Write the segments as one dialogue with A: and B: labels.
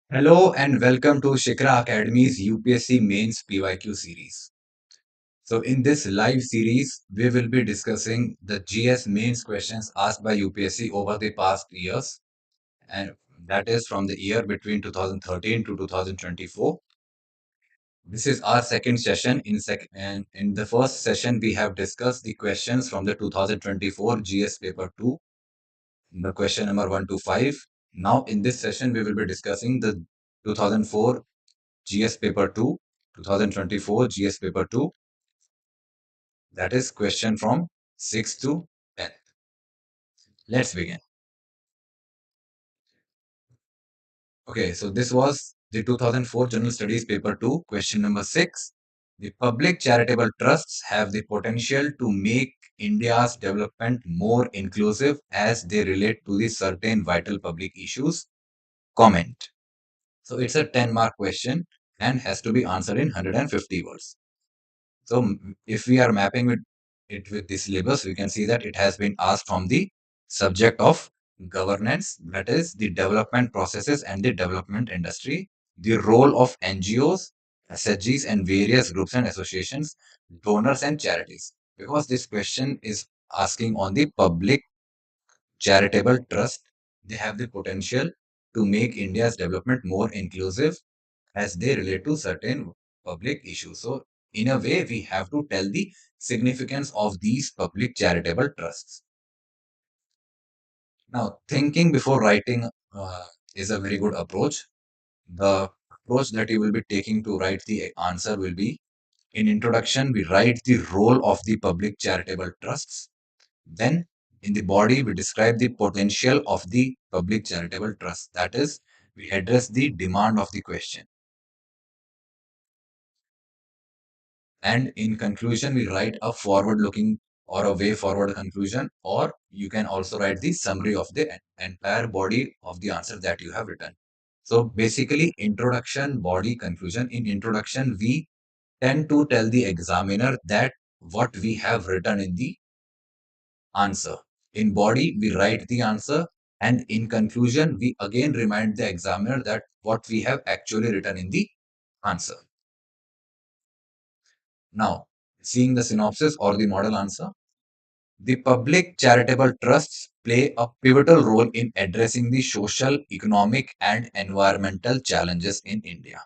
A: Hello and welcome to Shikara Academy's UPSC Mains PYQ series. So in this live series, we will be discussing the GS mains questions asked by UPSC over the past years, and that is from the year between 2013 to 2024. This is our second session. And in the first session, we have discussed the questions from the 2024 GS paper 2, the question number 1 to 5. Now in this session, we will be discussing the 2004 GS paper 2, 2024 GS paper 2, that is question from 6th to 10th. Let's begin. Okay, so this was the 2004 General Studies paper 2, question number 6. The public charitable trusts have the potential to make India's development more inclusive as they relate to the certain vital public issues. Comment. So it's a 10-mark question and has to be answered in 150 words. So if we are mapping it with the syllabus, we can see that it has been asked from the subject of governance, that is the development processes and the development industry, the role of NGOs, SHGs, and various groups and associations, donors and charities. Because this question is asking on the public charitable trust, they have the potential to make India's development more inclusive as they relate to certain public issues. So, in a way, we have to tell the significance of these public charitable trusts. Now, thinking before writing is a very good approach. The approach that you will be taking to write the answer will be in introduction, we write the role of the public charitable trusts. Then, in the body, we describe the potential of the public charitable trust. That is, we address the demand of the question. And in conclusion, we write a forward looking or a way forward conclusion, or you can also write the summary of the entire body of the answer that you have written. So basically, introduction, body, conclusion. In introduction, we tend to tell the examiner that what we have written in the answer. In body, we write the answer, and in conclusion, we again remind the examiner that what we have actually written in the answer. Now, seeing the synopsis or the model answer. The public charitable trusts play a pivotal role in addressing the social, economic, and environmental challenges in India.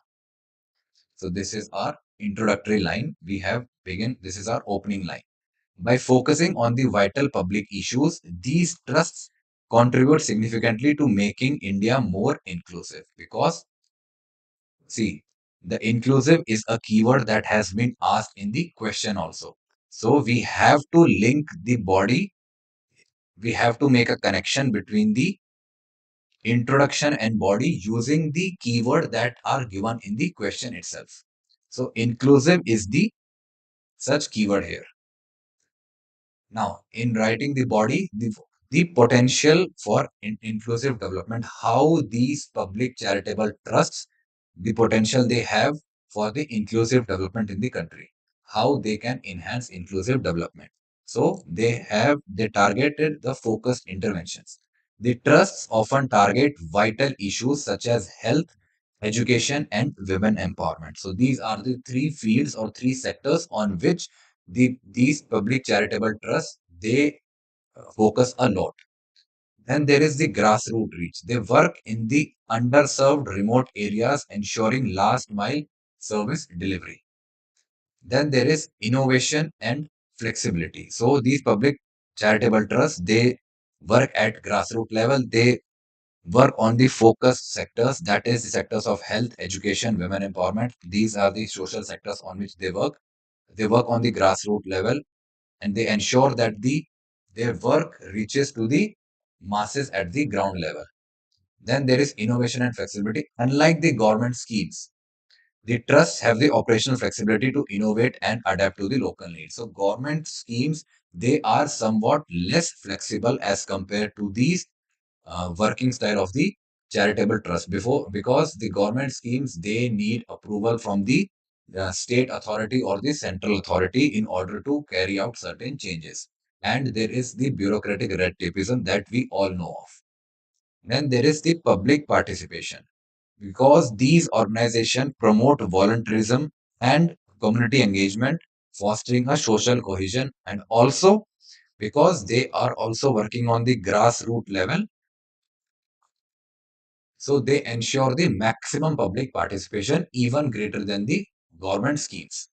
A: So, this is our introductory line. We have begun, this is our opening line. By focusing on the vital public issues, these trusts contribute significantly to making India more inclusive because, see, the inclusive is a keyword that has been asked in the question also. So, we have to link the body, we have to make a connection between the introduction and body using the keyword that are given in the question itself. So inclusive is the such keyword here. Now, in writing the body, the potential for inclusive development, how these public charitable trusts, the potential they have for the inclusive development in the country, how they can enhance inclusive development. So they targeted the focused interventions. The trusts often target vital issues such as health, education, and women empowerment. So these are the three fields or three sectors on which these public charitable trusts they focus a lot. Then there is the grassroots reach. They work in the underserved remote areas, ensuring last mile service delivery. Then there is innovation and flexibility. So these public charitable trusts they work at grassroots level. They work on the focus sectors, that is the sectors of health, education, women empowerment. These are the social sectors on which they work. They work on the grassroots level and they ensure that their work reaches to the masses at the ground level. Then there is innovation and flexibility. Unlike the government schemes, the trusts have the operational flexibility to innovate and adapt to the local needs. So government schemes, they are somewhat less flexible as compared to these working style of the charitable trust before, because the government schemes they need approval from the state authority or the central authority in order to carry out certain changes, and there is the bureaucratic red tapeism that we all know of. Then there is the public participation. because these organizations promote volunteerism and community engagement, fostering a social cohesion, and also because they are also working on the grassroots level, so they ensure the maximum public participation, even greater than the government schemes.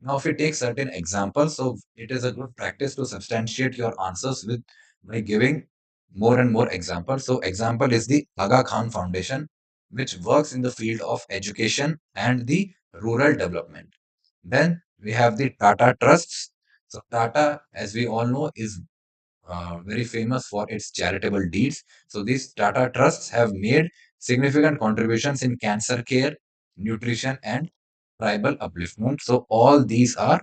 A: Now, if we take certain examples, so it is a good practice to substantiate your answers with by giving more and more examples. So, example is the Aga Khan Foundation, which works in the field of education and the rural development. Then we have the Tata Trusts. So, Tata, as we all know, is very famous for its charitable deeds. So, these Tata Trusts have made significant contributions in cancer care, nutrition, and tribal upliftment. So, all these are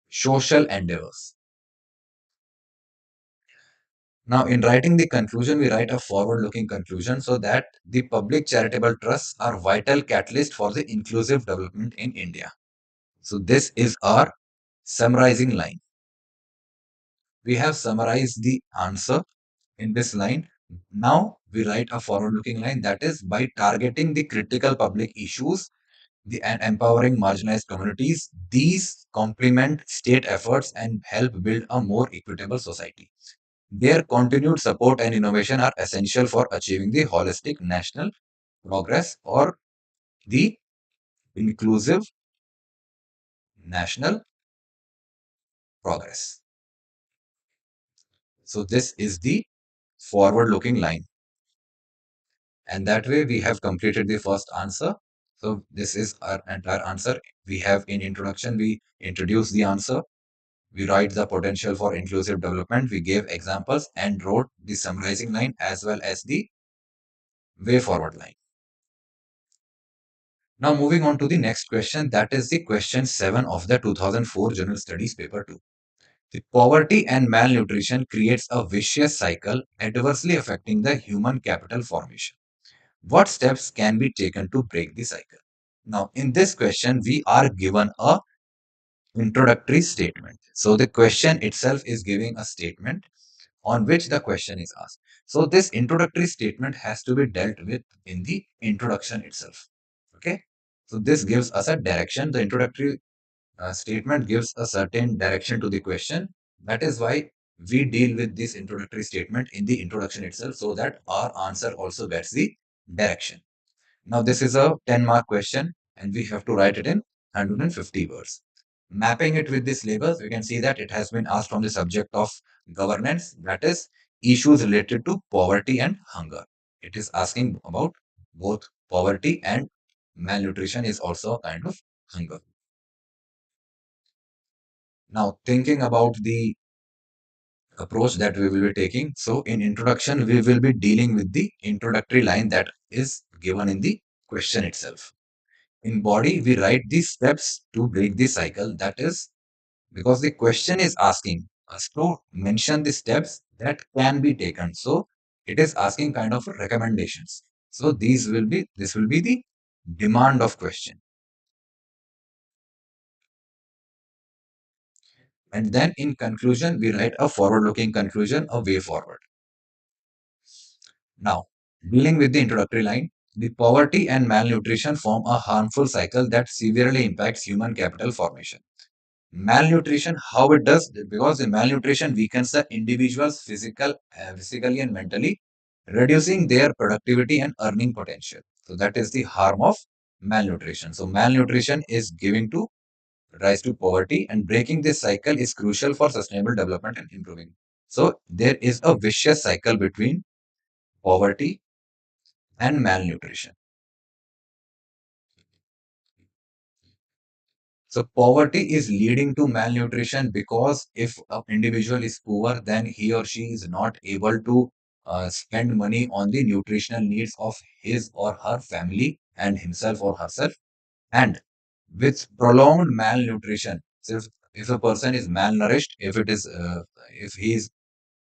A: social endeavors. Now, in writing the conclusion, we write a forward looking conclusion so that the public charitable trusts are vital catalyst for the inclusive development in India. So, this is our summarizing line. We have summarized the answer in this line. Now, we write a forward looking line, that is by targeting the critical public issues and empowering marginalized communities. These complement state efforts and help build a more equitable society. Their continued support and innovation are essential for achieving the holistic national progress or the inclusive national progress. So, this is the forward looking line. And that way, we have completed the first answer. So, this is our entire answer. We have in introduction, we introduce the answer. We write the potential for inclusive development. We gave examples and wrote the summarizing line as well as the way forward line. Now, moving on to the next question, that is the question 7 of the 2004 General Studies paper 2. The poverty and malnutrition creates a vicious cycle adversely affecting the human capital formation. What steps can be taken to break the cycle? Now, in this question, we are given a introductory statement. So, the question itself is giving a statement on which the question is asked. So, this introductory statement has to be dealt with in the introduction itself. Okay. So, this gives us a direction. The introductory statement gives a certain direction to the question. That is why we deal with this introductory statement in the introduction itself so that our answer also gets the direction. Now, this is a 10-mark question and we have to write it in 150 words. Mapping it with these labels, we can see that it has been asked from the subject of governance, that is, issues related to poverty and hunger. It is asking about both poverty and malnutrition is also a kind of hunger. Now, thinking about the approach that we will be taking. So, in introduction, we will be dealing with the introductory line that is given in the question itself. In body, we write these steps to break the cycle. That is because the question is asking us to mention the steps that can be taken. So, it is asking kind of recommendations. So, this will be the demand of question. And then in conclusion, we write a forward looking conclusion, a way forward. Now, dealing with the introductory line, the poverty and malnutrition form a harmful cycle that severely impacts human capital formation. Malnutrition, how it does? Because the malnutrition weakens the individual's physically and mentally, reducing their productivity and earning potential. So that is the harm of malnutrition. So malnutrition is giving to rise to poverty, and breaking this cycle is crucial for sustainable development and improving. So there is a vicious cycle between poverty and malnutrition. So poverty is leading to malnutrition because if an individual is poor, then he or she is not able to spend money on the nutritional needs of his or her family and himself or herself. And with prolonged malnutrition, so if a person is malnourished, if he is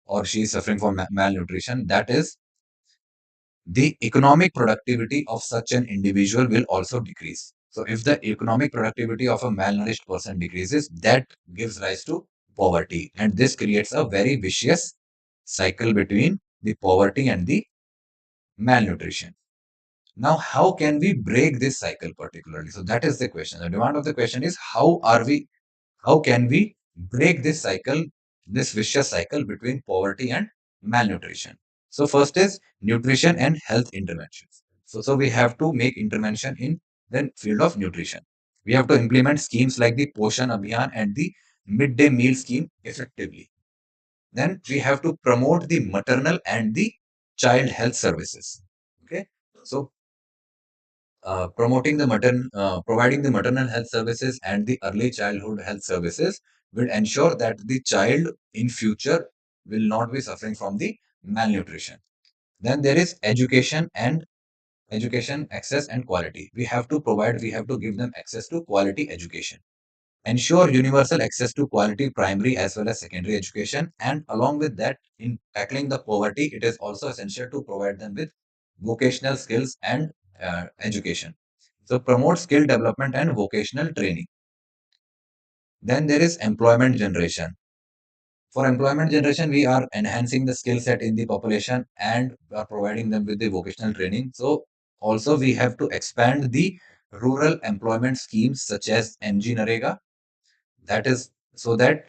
A: or she is suffering from malnutrition, that is the economic productivity of such an individual will also decrease. So, if the economic productivity of a malnourished person decreases, that gives rise to poverty. And this creates a very vicious cycle between the poverty and the malnutrition. Now, how can we break this cycle particularly? So that is the question. The demand of the question is how can we break this cycle, this vicious cycle between poverty and malnutrition? So first is nutrition and health interventions. So we have to make intervention in the field of nutrition. We have to implement schemes like the Poshan Abhiyan and the midday meal scheme effectively. Then we have to promote the maternal and the child health services. Okay. So providing the maternal health services and the early childhood health services will ensure that the child in future will not be suffering from the malnutrition. Then there is education access and quality. We have to give them access to quality education. Ensure universal access to quality primary as well as secondary education. And along with that, in tackling the poverty, it is also essential to provide them with vocational skills and education. So promote skill development and vocational training. Then there is employment generation. For employment generation, we are enhancing the skill set in the population and are providing them with the vocational training. So also we have to expand the rural employment schemes such as MG Narega. That is so that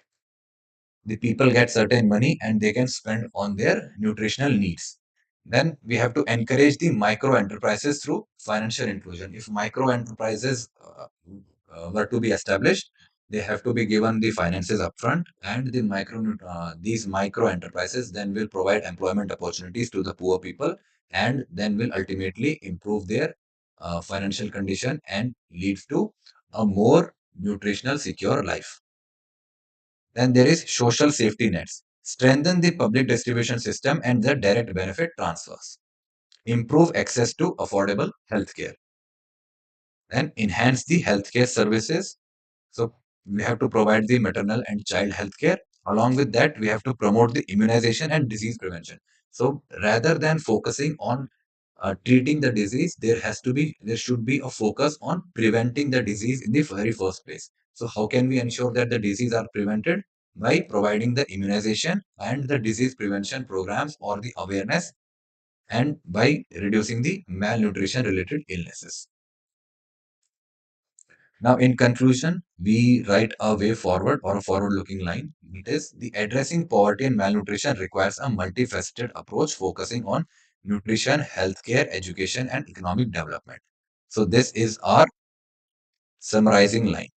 A: the people get certain money and they can spend on their nutritional needs. Then we have to encourage the micro enterprises through financial inclusion. If micro enterprises were to be established, they have to be given the finances upfront, and these micro enterprises then will provide employment opportunities to the poor people, and then will ultimately improve their financial condition and lead to a more nutritional secure life. Then there is social safety nets. Strengthen the public distribution system and the direct benefit transfers. Improve access to affordable healthcare. Then enhance the healthcare services. So we have to provide the maternal and child healthcare. Along with that, we have to promote the immunization and disease prevention. So rather than focusing on treating the disease, there should be a focus on preventing the disease in the very first place. So how can we ensure that the disease are prevented? By providing the immunization and the disease prevention programs or the awareness, and by reducing the malnutrition related illnesses. Now, in conclusion, we write a way forward or a forward looking line. It is the addressing poverty and malnutrition requires a multifaceted approach focusing on nutrition, healthcare, education, and economic development. So, this is our summarizing line.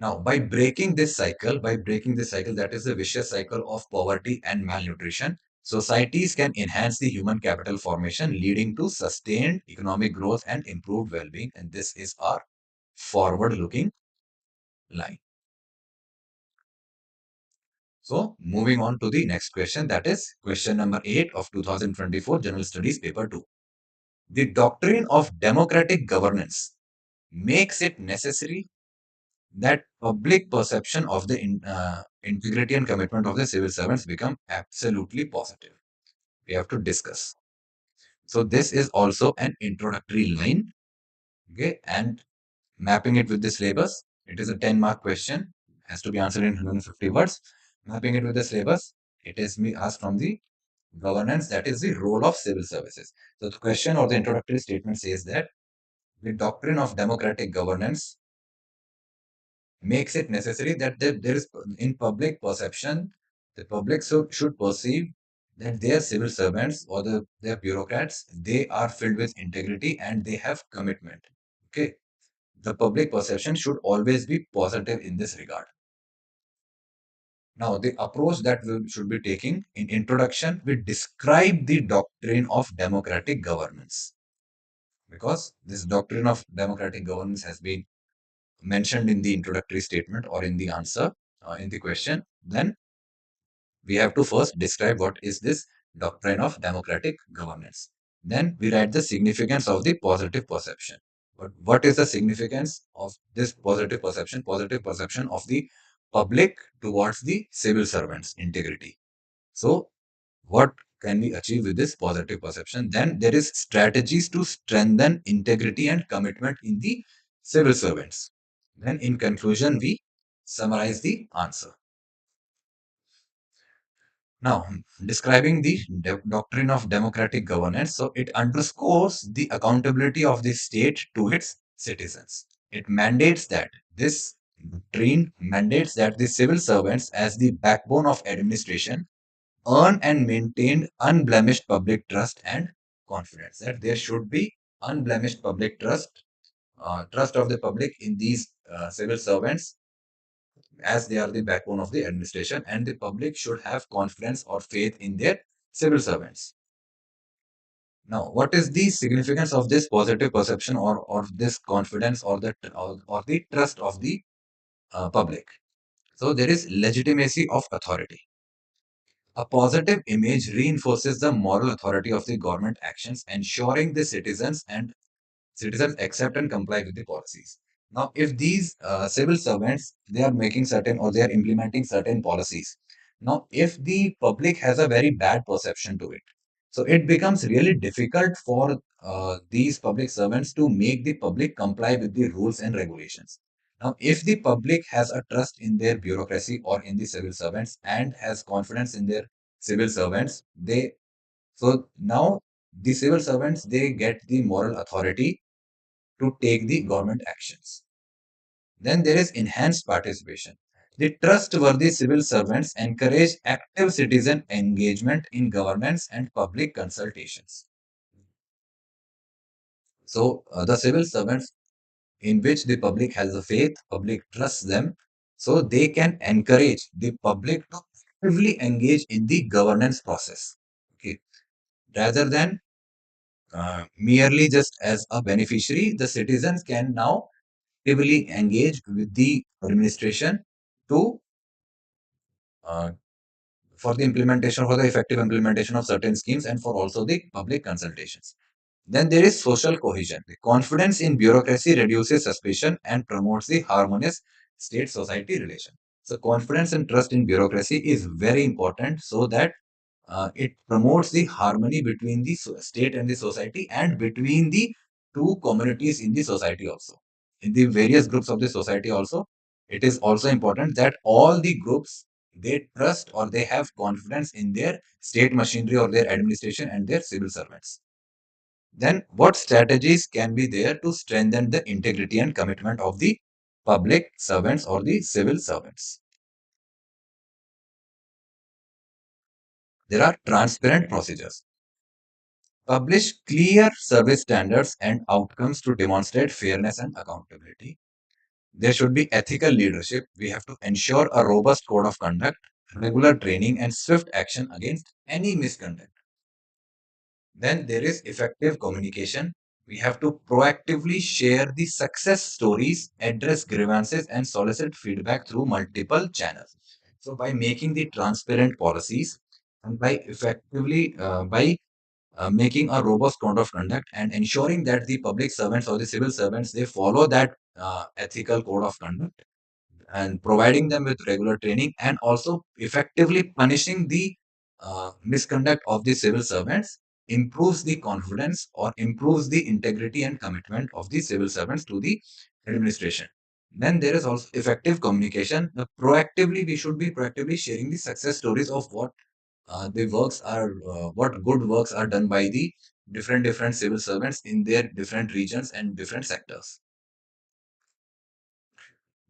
A: Now, by breaking this cycle, that is the vicious cycle of poverty and malnutrition, societies can enhance the human capital formation, leading to sustained economic growth and improved well being. And this is our forward looking line. So, moving on to the next question, that is question number 8 of 2024 General Studies Paper 2. The doctrine of democratic governance makes it necessary that public perception of the integrity and commitment of the civil servants become absolutely positive. We have to discuss. So, this is also an introductory line, okay, and mapping it with the syllabus. It is a 10-mark question, has to be answered in 150 words. Mapping it with the syllabus, it is me asked from the governance, that is the role of civil services. So the question or the introductory statement says that the doctrine of democratic governance makes it necessary that there is in public perception, the public should perceive that their civil servants or their bureaucrats, they are filled with integrity and they have commitment. Okay. The public perception should always be positive in this regard. Now, the approach that we should be taking in introduction, we describe the doctrine of democratic governance, because this doctrine of democratic governance has been mentioned in the introductory statement or in the answer in the question. Then we have to first describe what is this doctrine of democratic governance. Then we write the significance of the positive perception. But what is the significance of this positive perception? Positive perception of the public towards the civil servants' integrity. So, what can we achieve with this positive perception? Then there is strategies to strengthen integrity and commitment in the civil servants. Then in conclusion, we summarize the answer. Now, describing the doctrine of democratic governance, so it underscores the accountability of the state to its citizens. It mandates that this doctrine mandates that the civil servants, as the backbone of administration, earn and maintain unblemished public trust and confidence. That there should be unblemished public trust, trust of the public in these civil servants, as they are the backbone of the administration, and the public should have confidence or faith in their civil servants. Now, what is the significance of this positive perception, or this confidence, or the trust of the public? So there is legitimacy of authority. A positive image reinforces the moral authority of the government actions, ensuring the citizens accept and comply with the policies. Now, if these civil servants, they are making certain, or they are implementing certain policies, now if the public has a very bad perception to it, so it becomes really difficult for these public servants to make the public comply with the rules and regulations. Now, if the public has a trust in their bureaucracy or in the civil servants and has confidence in their civil servants, they so now the civil servants, they get the moral authority to take the government actions. Then there is enhanced participation. The trustworthy civil servants encourage active citizen engagement in governance and public consultations. So, the civil servants in which the public has a faith, public trusts them, so they can encourage the public to actively engage in the governance process. Okay, rather than merely just as a beneficiary, the citizens can now actively engage with the administration to uh, for the effective implementation of certain schemes, and for also the public consultations. Then there is social cohesion. The confidence in bureaucracy reduces suspicion and promotes the harmonious state society relation. So confidence and trust in bureaucracy is very important, so that it promotes the harmony between the state and the society, and between the two communities in the society also. In the various groups of the society also, it is also important that all the groups, they trust or they have confidence in their state machinery or their administration and their civil servants. Then what strategies can be there to strengthen the integrity and commitment of the public servants or the civil servants? There are transparent procedures. Publish clear service standards and outcomes to demonstrate fairness and accountability. There should be ethical leadership. We have to ensure a robust code of conduct, regular training, and swift action against any misconduct. Then there is effective communication. We have to proactively share the success stories, address grievances, and solicit feedback through multiple channels. So, by making the transparent policies, and by making a robust code of conduct and ensuring that the public servants or the civil servants, they follow that ethical code of conduct, and providing them with regular training, and also effectively punishing the misconduct of the civil servants, improves the confidence or improves the integrity and commitment of the civil servants to the administration. Then there is also effective communication. We should be proactively sharing the success stories of what good works are done by the different civil servants in their different regions and different sectors.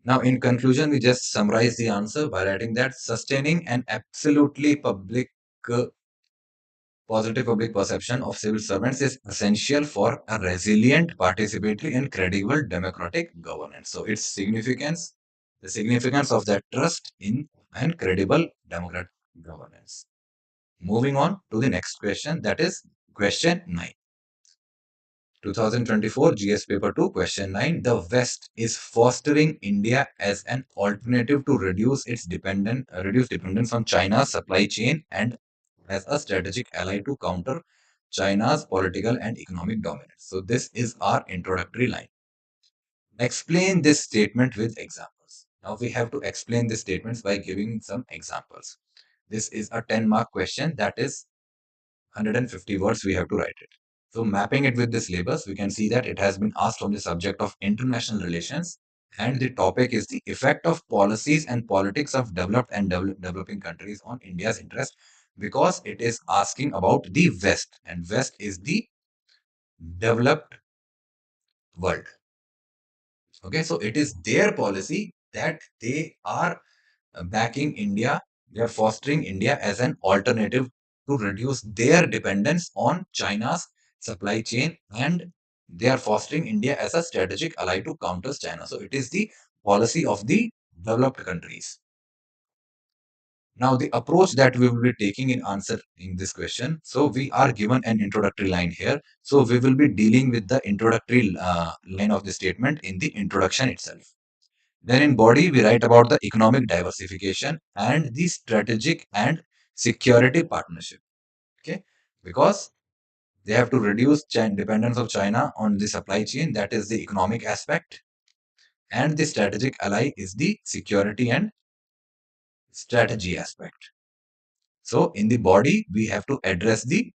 A: Now, in conclusion, we just summarize the answer by writing that sustaining an absolutely uh, positive public perception of civil servants is essential for a resilient, participatory, and credible democratic governance. So, the significance of that trust in and credible democratic governance. Moving on to the next question, that is question 9. 2024 GS Paper 2, Question 9. The West is fostering India as an alternative to reduce dependence on China's supply chain, and as a strategic ally to counter China's political and economic dominance. So, this is our introductory line. Explain this statement with examples. Now, we have to explain the statements by giving some examples. This is a 10-mark question, that is 150 words we have to write it. So mapping it with the syllabus, we can see that it has been asked on the subject of international relations, and the topic is the effect of policies and politics of developed and developing countries on India's interest because it is asking about the West, and West is the developed world. Okay, so it is their policy that they are backing India, they are fostering India as an alternative to reduce their dependence on China's supply chain, and they are fostering India as a strategic ally to counter China. So it is the policy of the developed countries. Now, the approach that we will be taking in answering this question. So, we are given an introductory line here. So, we will be dealing with the introductory line of the statement in the introduction itself. Then, in body, we write about the economic diversification and the strategic and security partnership. Okay, because they have to reduce dependence of China on the supply chain. That is the economic aspect, and the strategic ally is the security and strategy aspect. So, in the body, we have to address the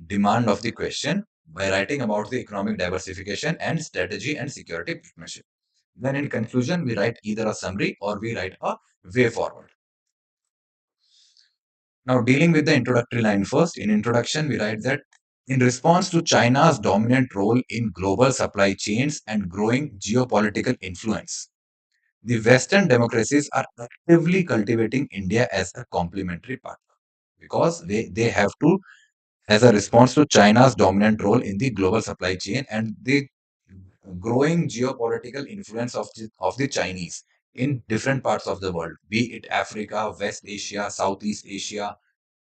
A: demand of the question by writing about the economic diversification and strategy and security partnership. Then, in conclusion, we write either a summary or we write a way forward. Now, dealing with the introductory line first, in introduction, we write that in response to China's dominant role in global supply chains and growing geopolitical influence, the Western democracies are actively cultivating India as a complementary partner because they have to, as a response to China's dominant role in the global supply chain and the growing geopolitical influence of the Chinese in different parts of the world, be it Africa, West Asia, Southeast Asia,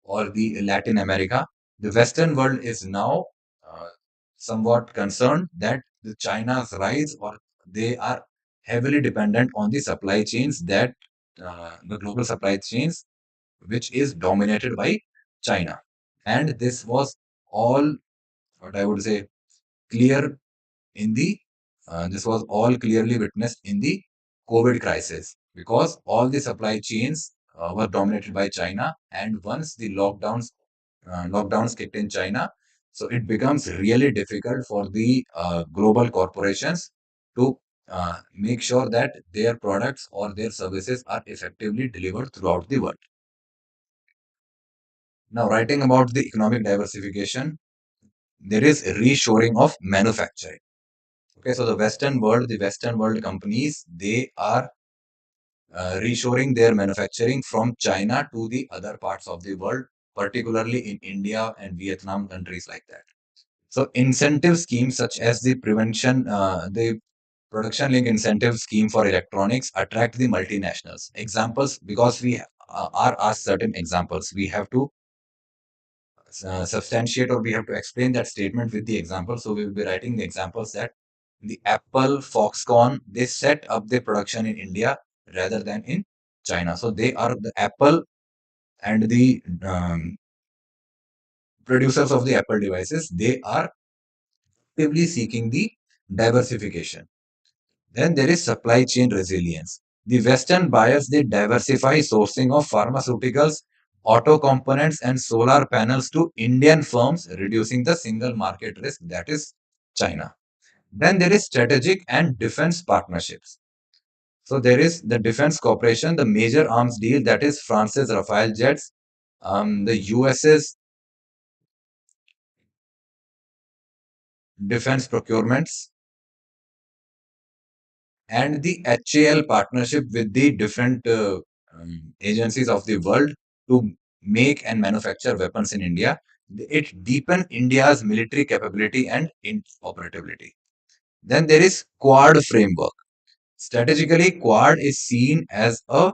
A: or the Latin America. The Western world is now uh, somewhat concerned that the China's rise, or they are heavily dependent on the supply chains that the global supply chains, which is dominated by China. And this was all, what I would say, clear in the this was all clearly witnessed in the COVID crisis because all the supply chains were dominated by China, and once the lockdowns kicked in China, so it becomes really difficult for the global corporations to make sure that their products or their services are effectively delivered throughout the world. Now, writing about the economic diversification, there is reshoring of manufacturing. Okay, so the Western world companies, they are reshoring their manufacturing from China to the other parts of the world, particularly in India and Vietnam, countries like that. So incentive schemes such as the production link incentive scheme for electronics attract the multinationals. Examples, because we are asked certain examples, we have to substantiate or we have to explain that statement with the example. So we will be writing the examples that the Apple, Foxconn, they set up their production in India rather than in China. So they are the Apple and the producers of the Apple devices. They are actively seeking the diversification. Then there is supply chain resilience. The Western buyers, they diversify sourcing of pharmaceuticals, auto components, and solar panels to Indian firms, reducing the single market risk, that is China. Then there is strategic and defense partnerships. So there is the defense cooperation, the major arms deal, that is France's Rafale jets, the US's defense procurements, and the HAL partnership with the different agencies of the world to make and manufacture weapons in India. It deepened India's military capability and interoperability. Then there is Quad framework. Strategically, Quad is seen as a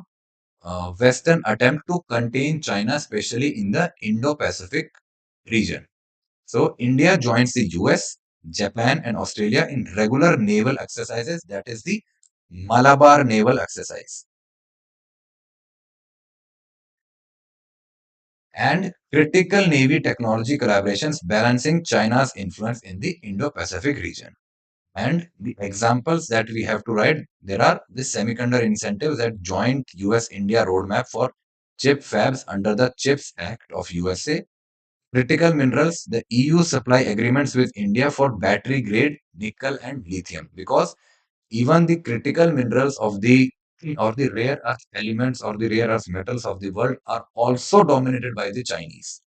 A: Western attempt to contain China, especially in the Indo-Pacific region. So India joins the US, Japan, and Australia in regular naval exercises. That is the Malabar naval exercise. And critical Navy technology collaborations balancing China's influence in the Indo-Pacific region. And the examples that we have to write, there are the semiconductor incentives that joint US-India roadmap for chip fabs under the CHIPS Act of USA. Critical minerals, the EU supply agreements with India for battery grade nickel and lithium, because even the critical minerals of the or the rare earth elements or the rare earth metals of the world are also dominated by the Chinese.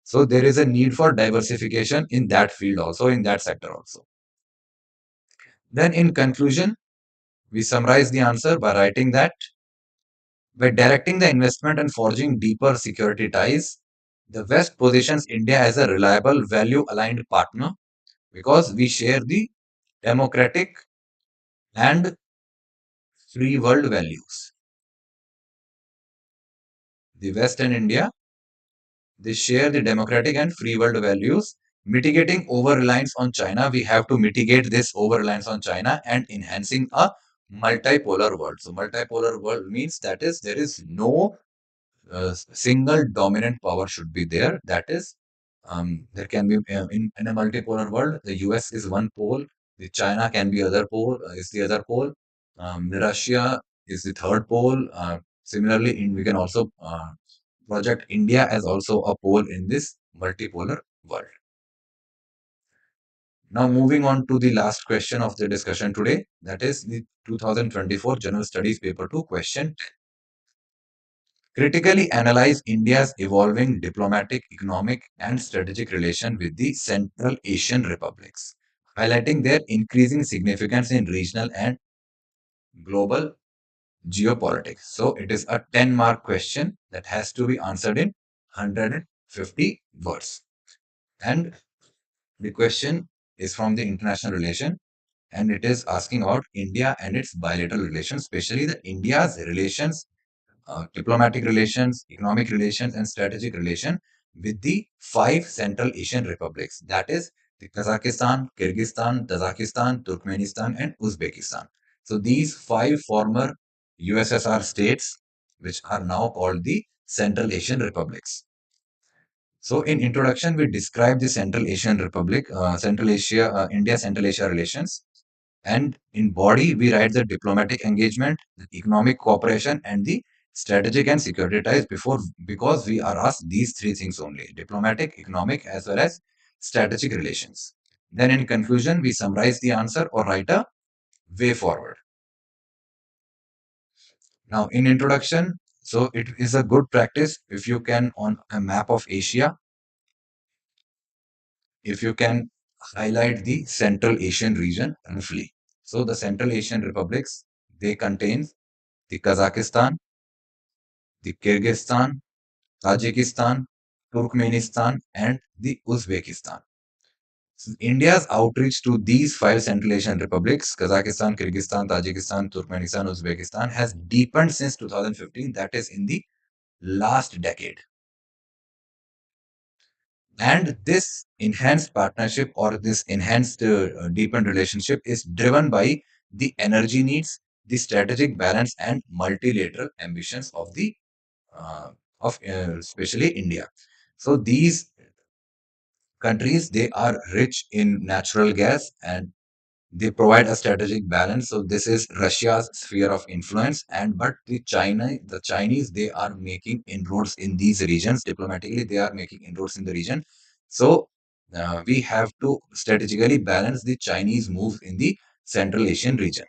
A: So there is a need for diversification in that field also, in that sector also. Then in conclusion, we summarize the answer by writing that by directing the investment and forging deeper security ties, the West positions India as a reliable, value aligned partner because we share the democratic and free world values. The West and India, they share the democratic and free world values. Mitigating over reliance on China, we have to mitigate this over reliance on China and enhancing a multipolar world. So, multipolar world means that is there is no single dominant power should be there. That is, there can be in a multipolar world, the US is one pole, the China can be other pole, is the other pole, the Russia is the third pole. Similarly, we can also project India as also a pole in this multipolar world. Now, moving on to the last question of the discussion today, that is the 2024 General Studies Paper 2 question. Critically analyze India's evolving diplomatic, economic, and strategic relation with the Central Asian republics, highlighting their increasing significance in regional and global geopolitics. So, it is a 10-mark question that has to be answered in 150 words. And the question is from the international relation, and it is asking about India and its bilateral relations, especially the India's relations, diplomatic relations, economic relations, and strategic relation with the five Central Asian republics. That is the Kazakhstan, Kyrgyzstan, Tajikistan, Turkmenistan, and Uzbekistan. So these five former USSR states, which are now called the Central Asian republics. So in introduction, we describe the Central Asian Republic, Central Asia, India Central Asia relations. And in body, we write the diplomatic engagement, the economic cooperation, and the strategic and security ties before because we are asked these three things only: diplomatic, economic, as well as strategic relations. Then in conclusion, we summarize the answer or write a way forward. Now in introduction, so it is a good practice if you can on a map of Asia, if you can highlight the Central Asian region briefly. So the Central Asian republics, they contain the Kazakhstan, the Kyrgyzstan, Tajikistan, Turkmenistan, and the Uzbekistan. So India's outreach to these five Central Asian republics, Kazakhstan, Kyrgyzstan, Tajikistan, Turkmenistan, Uzbekistan, has deepened since 2015, that is in the last decade. And this enhanced partnership or this enhanced deepened relationship is driven by the energy needs, the strategic balance, and multilateral ambitions of the especially India. So these countries, they are rich in natural gas and they provide a strategic balance. So this is Russia's sphere of influence, and but the Chinese, they are making inroads in these regions diplomatically. They are making inroads in the region. So we have to strategically balance the Chinese moves in the Central Asian region.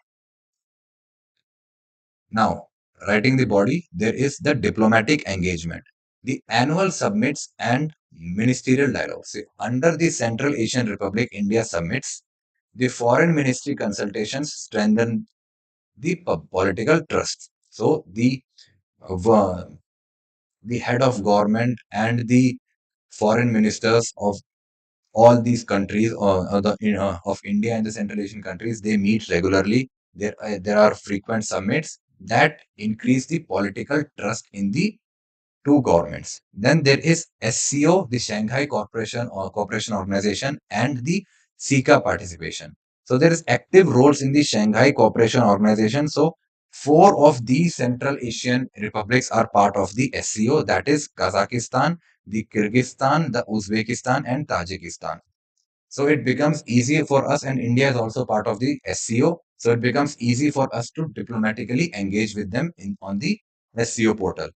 A: Now, writing the body, there is the diplomatic engagement, the annual summits and ministerial dialogues. See, under the Central Asian Republic India summits, the foreign ministry consultations strengthen the political trust. So uh, the head of government and the foreign ministers of all these countries of India and the Central Asian countries, they meet regularly. There are frequent summits that increase the political trust in the two governments. Then there is SCO, the Shanghai Cooperation Organization, and the SICA participation. So there is active roles in the Shanghai Cooperation Organization. So four of these Central Asian republics are part of the SCO, that is Kazakhstan, the Kyrgyzstan, the Uzbekistan, and Tajikistan. So it becomes easy for us, and India is also part of the SCO. So it becomes easy for us to diplomatically engage with them on the SCO portal.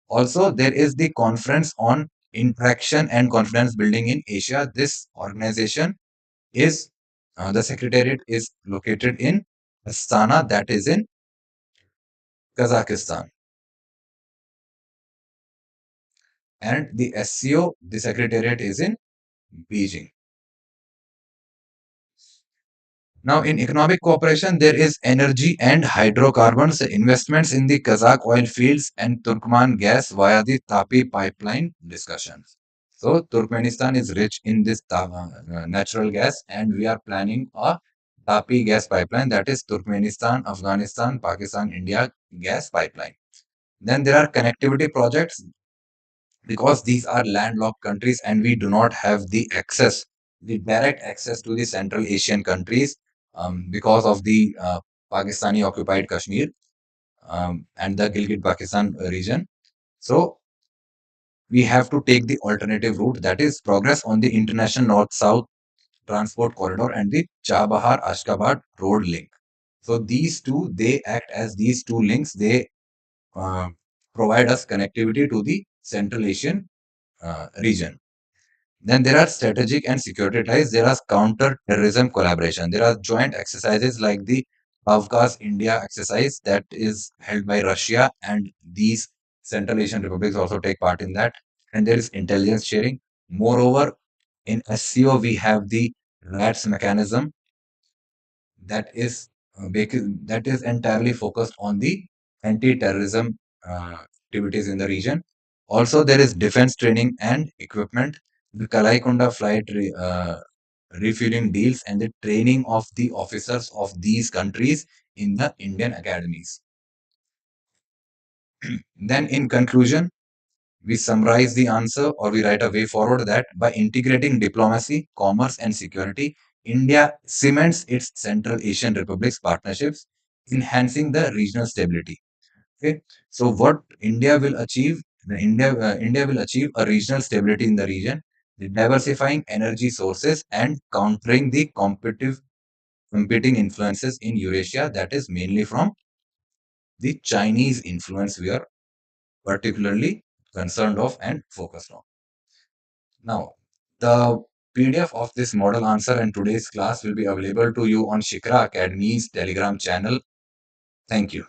A: Also, there is the Conference on Interaction and Confidence Building in Asia. This organization is the secretariat is located in Astana, that is in Kazakhstan. And the SCO, the secretariat is in Beijing. Now, in economic cooperation, there is energy and hydrocarbons investments in the Kazakh oil fields and Turkmen gas via the Tapi pipeline discussions. So, Turkmenistan is rich in this natural gas, and we are planning a Tapi gas pipeline, that is Turkmenistan, Afghanistan, Pakistan, India gas pipeline. Then there are connectivity projects because these are landlocked countries and we do not have the direct access to the Central Asian countries because of the Pakistani occupied Kashmir and the Gilgit-Pakistan region. So we have to take the alternative route, that is progress on the international north-south transport corridor and the Chabahar-Ashgabat road link. So these two, they act as these two links. They uh, provide us connectivity to the Central Asian region. Then there are strategic and security ties. There are counter-terrorism collaboration. There are joint exercises like the Kavkaz India exercise that is held by Russia, and these Central Asian republics also take part in that. And there is intelligence sharing. Moreover, in SCO, we have the RATS mechanism that is entirely focused on the anti-terrorism activities in the region. Also, there is defense training and equipment, the Kalaikunda flight refueling deals, and the training of the officers of these countries in the Indian academies. Then, in conclusion, we summarize the answer or we write a way forward that by integrating diplomacy, commerce, and security, India cements its Central Asian republics partnerships, enhancing the regional stability. Okay, so what India will achieve? India will achieve a regional stability in the region, diversifying energy sources and countering the competing influences in Eurasia, that is mainly from the Chinese influence we are particularly concerned of and focused on. Now, the PDF of this model answer and today's class will be available to you on Shikara Academy's Telegram channel. Thank you.